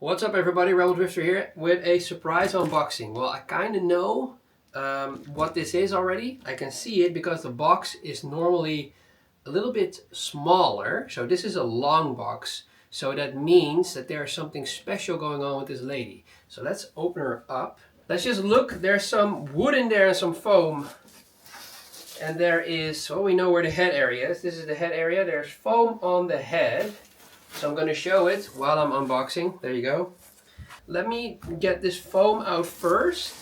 What's up everybody, Rebel Drifter here with a surprise unboxing. Well, I kind of know what this is already. I can see it because the box is normally a little bit smaller. So this is a long box. So that means that there's something special going on with this lady. So let's open her up. Let's just look. There's some wood in there and some foam. And there is, well, we know where the head area is. This is the head area. There's foam on the head. So I'm going to show it while I'm unboxing. There you go. Let me get this foam out first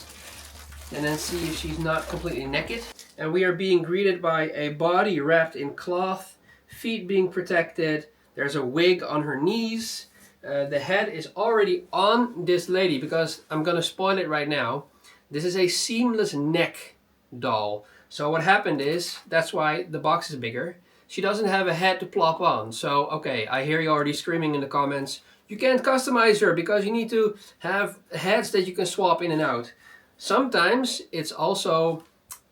and then see if she's not completely naked. And we are being greeted by a body wrapped in cloth, feet being protected. There's a wig on her knees. The head is already on this lady because I'm going to spoil it right now. This is a seamless neck doll. So what happened is, that's why the box is bigger. She doesn't have a head to plop on. So, okay, I hear you already screaming in the comments. You can't customize her because you need to have heads that you can swap in and out. Sometimes it's also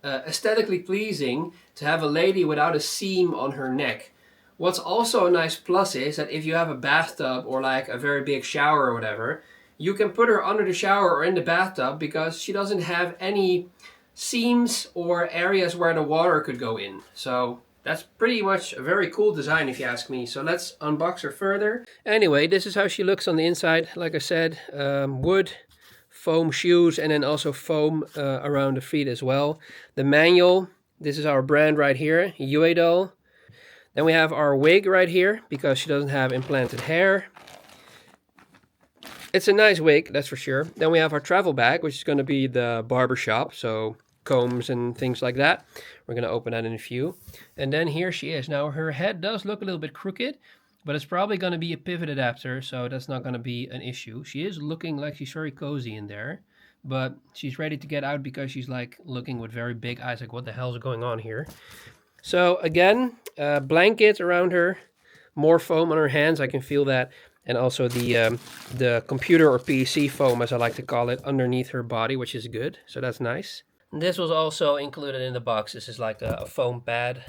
aesthetically pleasing to have a lady without a seam on her neck. What's also a nice plus is that if you have a bathtub or like a very big shower or whatever, you can put her under the shower or in the bathtub because she doesn't have any seams or areas where the water could go in. So that's pretty much a very cool design if you ask me. So let's unbox her further. Anyway, this is how she looks on the inside. Like I said, wood, foam shoes, and then also foam around the feet as well. The manual, this is our brand right here, YUEDoll. Then we have our wig right here because she doesn't have implanted hair. It's a nice wig, that's for sure. Then we have our travel bag, which is going to be the barbershop. So combs and things like that. We're going to open that in a few. And then here she is. Now her head does look a little bit crooked, but it's probably going to be a pivot adapter, so that's not going to be an issue. She is looking like she's very cozy in there, but she's ready to get out because she's like looking with very big eyes like, what the hell is going on here? So again, blanket around her, more foam on her hands, I can feel that. And also the computer or PC foam, as I like to call it, underneath her body, which is good. So that's nice. This was also included in the box. This is like a foam pad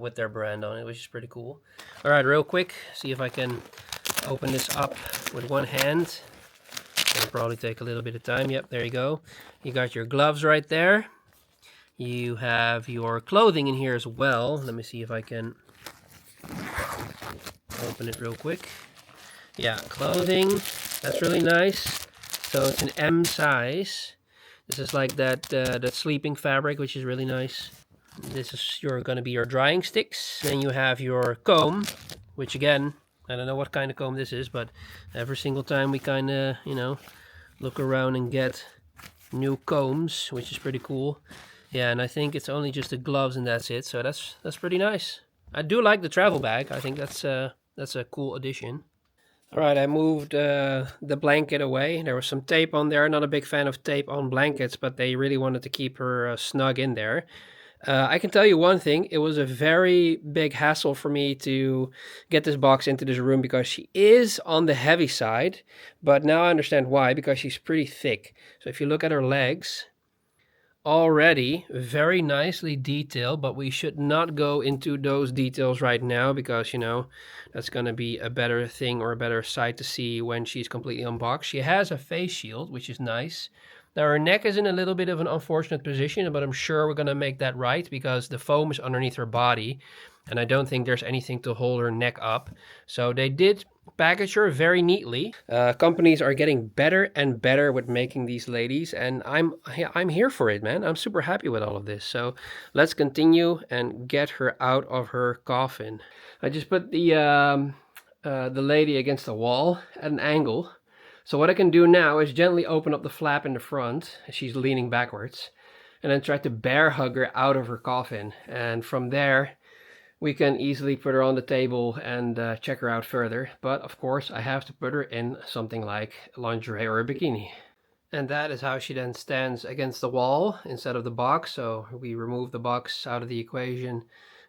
with their brand on it, which is pretty cool. All right, real quick, see if I can open this up with one hand. It'll probably take a little bit of time. Yep, there you go. You got your gloves right there. You have your clothing in here as well. Let me see if I can open it real quick. Yeah, clothing. That's really nice. So it's an M size. This is like that sleeping fabric, which is really nice. This is going to be your drying sticks. Then you have your comb, which again, I don't know what kind of comb this is, but every single time we kind of, look around and get new combs, which is pretty cool. Yeah, and I think it's only just the gloves and that's it. So that's pretty nice. I do like the travel bag. I think that's a cool addition. Alright, I moved the blanket away. There was some tape on there. Not a big fan of tape on blankets, but they really wanted to keep her snug in there. I can tell you one thing. It was a very big hassle for me to get this box into this room because she is on the heavy side. But now I understand why, because she's pretty thick. So if you look at her legs, already very nicely detailed, but we should not go into those details right now because that's going to be a better thing or a better sight to see when she's completely unboxed. She has a face shield, which is nice. Now her neck is in a little bit of an unfortunate position, but I'm sure we're going to make that right because the foam is underneath her body and I don't think there's anything to hold her neck up. So they did package her very neatly. Companies are getting better and better with making these ladies, and I'm here for it, man. I'm super happy with all of this. So let's continue and get her out of her coffin. I just put the lady against the wall at an angle. So what I can do now is gently open up the flap in the front. She's leaning backwards, and then try to bear hug her out of her coffin. And from there, we can easily put her on the table and check her out further. But of course, I have to put her in something like lingerie or a bikini. And that is how she then stands against the wall instead of the box. So we remove the box out of the equation.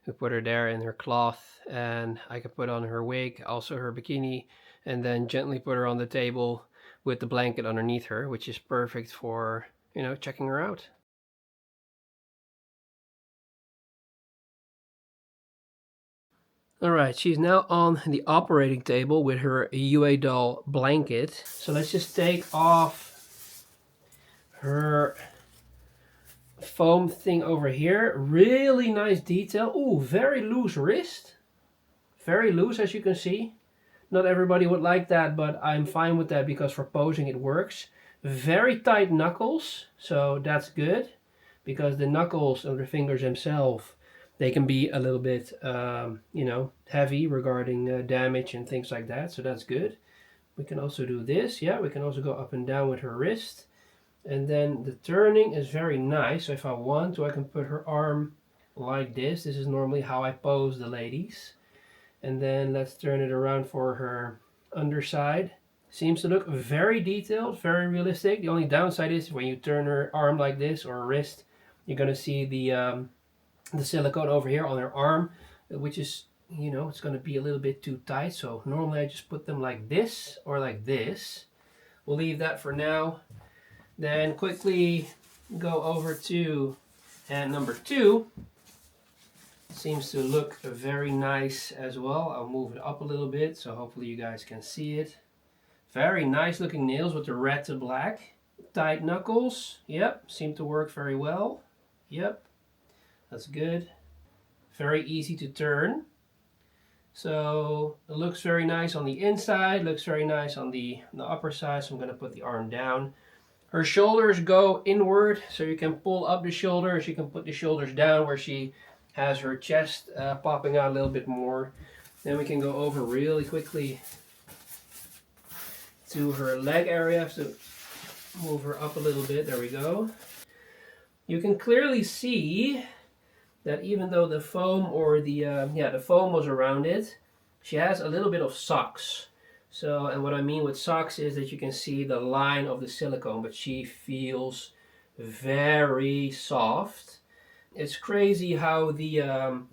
We put her there in her cloth, and I can put on her wig, also her bikini, and then gently put her on the table with the blanket underneath her, which is perfect for, checking her out. Alright, she's now on the operating table with her YUEDoll blanket. So let's just take off her foam thing over here. Really nice detail. Ooh, very loose wrist. Very loose, as you can see. Not everybody would like that, but I'm fine with that because for posing it works. Very tight knuckles, so that's good. Because the knuckles of the fingers themselves, they can be a little bit, you know, heavy regarding damage and things like that. So that's good. We can also do this. Yeah, we can also go up and down with her wrist. And then the turning is very nice. So if I want to, I can put her arm like this. This is normally how I pose the ladies. And then let's turn it around for her underside. Seems to look very detailed, very realistic. The only downside is when you turn her arm like this or wrist, you're gonna see the silicone over here on her arm, which is, you know, it's gonna be a little bit too tight. So normally I just put them like this or like this. We'll leave that for now. Then quickly go over to hand number 2. Seems to look very nice as well. I'll move it up a little bit so hopefully you guys can see it. Very nice looking nails with the red to black. Tight knuckles. Yep, seem to work very well. Yep, that's good. Very easy to turn. So it looks very nice on the inside, looks very nice on the upper side. So I'm going to put the arm down. Her shoulders go inward, so you can pull up the shoulders. You can put the shoulders down where she has her chest popping out a little bit more. Then we can go over really quickly to her leg area. So move her up a little bit. There we go. You can clearly see that even though the foam or the foam was around it, she has a little bit of socks. So, and what I mean with socks is that you can see the line of the silicone, but she feels very soft. It's crazy how the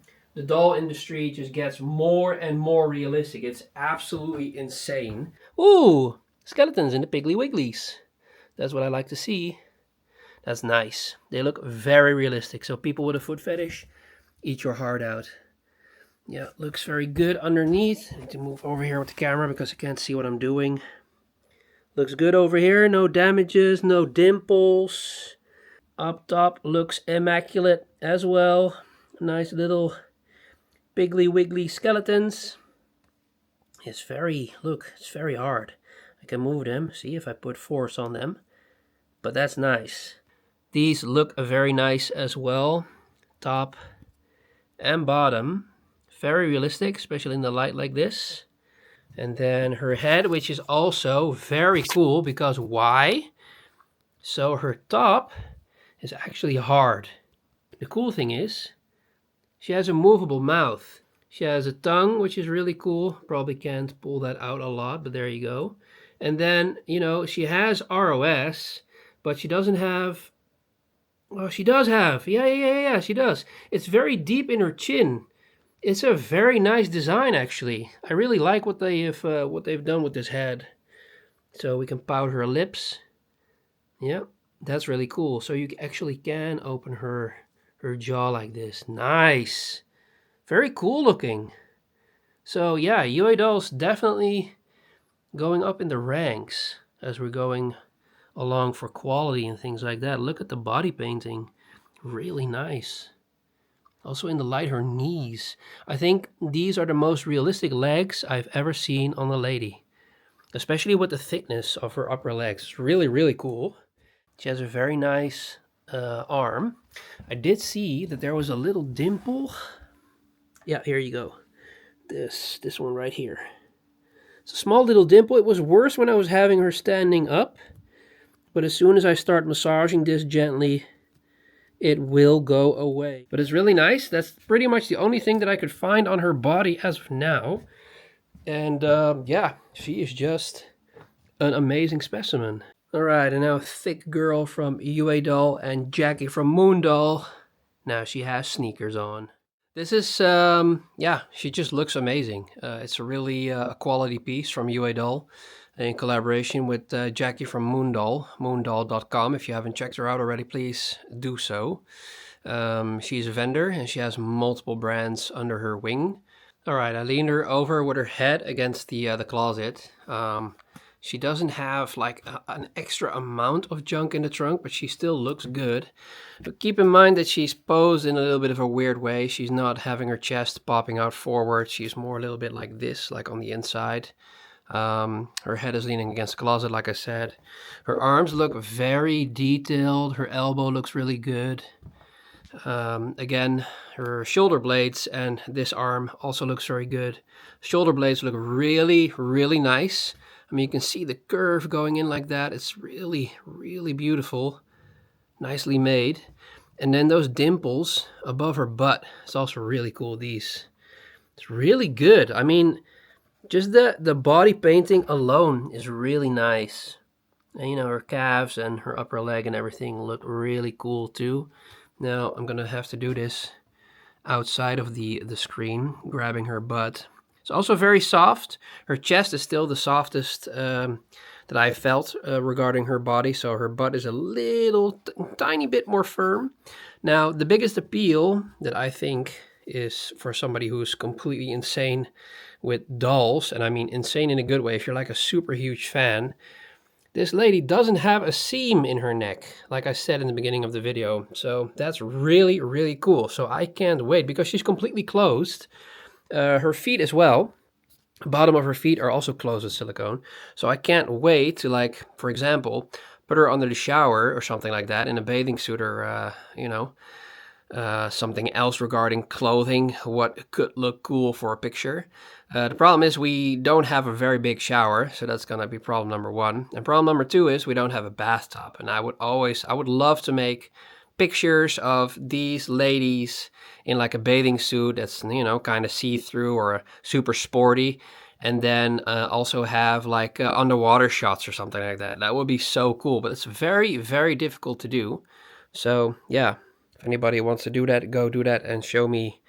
doll industry just gets more and more realistic. It's absolutely insane. Ooh, skeletons in the Piggly Wigglies. That's what I like to see. That's nice. They look very realistic. So people with a foot fetish, eat your heart out. Yeah, looks very good underneath. I need to move over here with the camera because I can't see what I'm doing. Looks good over here. No damages, no dimples. Up top looks immaculate as well. Nice little Piggly Wiggly skeletons. It's very, look, it's very hard. I can move them, see if I put force on them. But that's nice. These look very nice as well. Top and bottom. Very realistic, especially in the light like this. And then her head, which is also very cool because why? So her top is actually hard. The cool thing is, she has a movable mouth. She has a tongue, which is really cool. Probably can't pull that out a lot, but there you go. And then, you know, she has ROS, but she doesn't have... Oh, she does have. Yeah, she does. It's very deep in her chin. It's a very nice design, actually. I really like what they've done with this head. So we can pout her lips. Yeah, that's really cool. So you actually can open her jaw like this. Nice. Very cool looking. So yeah, YUEDoll's definitely going up in the ranks as we're going along for quality and things like that. Look at the body painting. Really nice. Also in the light, her knees. I think these are the most realistic legs I've ever seen on a lady. Especially with the thickness of her upper legs. It's really, really cool. She has a very nice arm. I did see that there was a little dimple. Yeah, here you go. This one right here. It's a small little dimple. It was worse when I was having her standing up. But as soon as I start massaging this gently, it will go away. But it's really nice. That's pretty much the only thing that I could find on her body as of now. And yeah, she is just an amazing specimen. Alright, and now Thick Girl from YUEDoll and Jackie from YUEDoll. Now she has sneakers on. This is, yeah, she just looks amazing. It's a really a quality piece from YUEDoll in collaboration with Jackie from YUEDoll, YUEDoll.com. If you haven't checked her out already, please do so. She's a vendor and she has multiple brands under her wing. Alright, I leaned her over with her head against the closet. She doesn't have like an extra amount of junk in the trunk, but she still looks good. But keep in mind that she's posed in a little bit of a weird way. She's not having her chest popping out forward. She's more a little bit like this, like on the inside. Her head is leaning against the closet, like I said. Her arms look very detailed. Her elbow looks really good. Again, her shoulder blades and this arm also looks very good. Shoulder blades look really, really nice. I mean, you can see the curve going in like that. It's really, really beautiful. Nicely made. And then those dimples above her butt. It's also really cool, these. It's really good. I mean, just the body painting alone is really nice. And, you know, her calves and her upper leg and everything look really cool too. Now I'm gonna have to do this outside of the screen, grabbing her butt. It's also very soft. Her chest is still the softest that I felt regarding her body, so her butt is a little tiny bit more firm. Now the biggest appeal that I think is for somebody who's completely insane with dolls, and I mean insane in a good way, if you're like a super huge fan, this lady doesn't have a seam in her neck, like I said in the beginning of the video. So that's really, really cool. So I can't wait, because she's completely closed. Her feet as well. The bottom of her feet are also closed with silicone. So I can't wait to, like, for example, put her under the shower or something like that in a bathing suit, or, you know, something else regarding clothing, what could look cool for a picture. The problem is we don't have a very big shower, so that's gonna be problem number one. And problem number two is we don't have a bathtub. And I would love to make pictures of these ladies in like a bathing suit that's, you know, kind of see-through or super sporty, and then also have like underwater shots or something like that. That would be so cool, but it's very, very difficult to do. So yeah, if anybody wants to do that, go do that and show me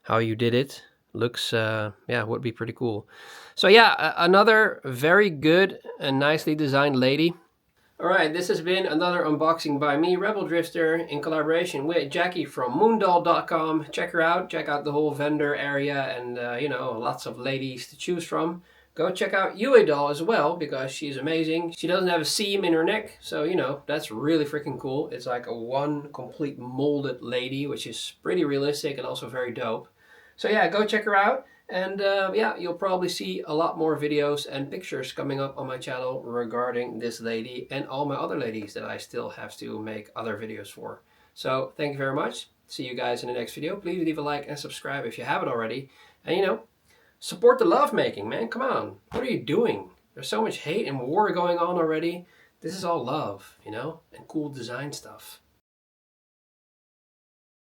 how you did it. Looks, yeah, would be pretty cool. So yeah, another very good and nicely designed lady. Alright, this has been another unboxing by me, Rebel Drifter, in collaboration with Jackie from YUEDoll.com. Check her out, check out the whole vendor area, and you know, lots of ladies to choose from. Go check out YUEDoll as well, because she's amazing. She doesn't have a seam in her neck, so you know, that's really freaking cool. It's like a one complete molded lady, which is pretty realistic and also very dope. So yeah, go check her out. And yeah, you'll probably see a lot more videos and pictures coming up on my channel regarding this lady and all my other ladies that I still have to make other videos for. So thank you very much. See you guys in the next video. Please leave a like and subscribe if you haven't already. And you know, support the love making, man. Come on. What are you doing? There's so much hate and war going on already. This is all love, you know, and cool design stuff.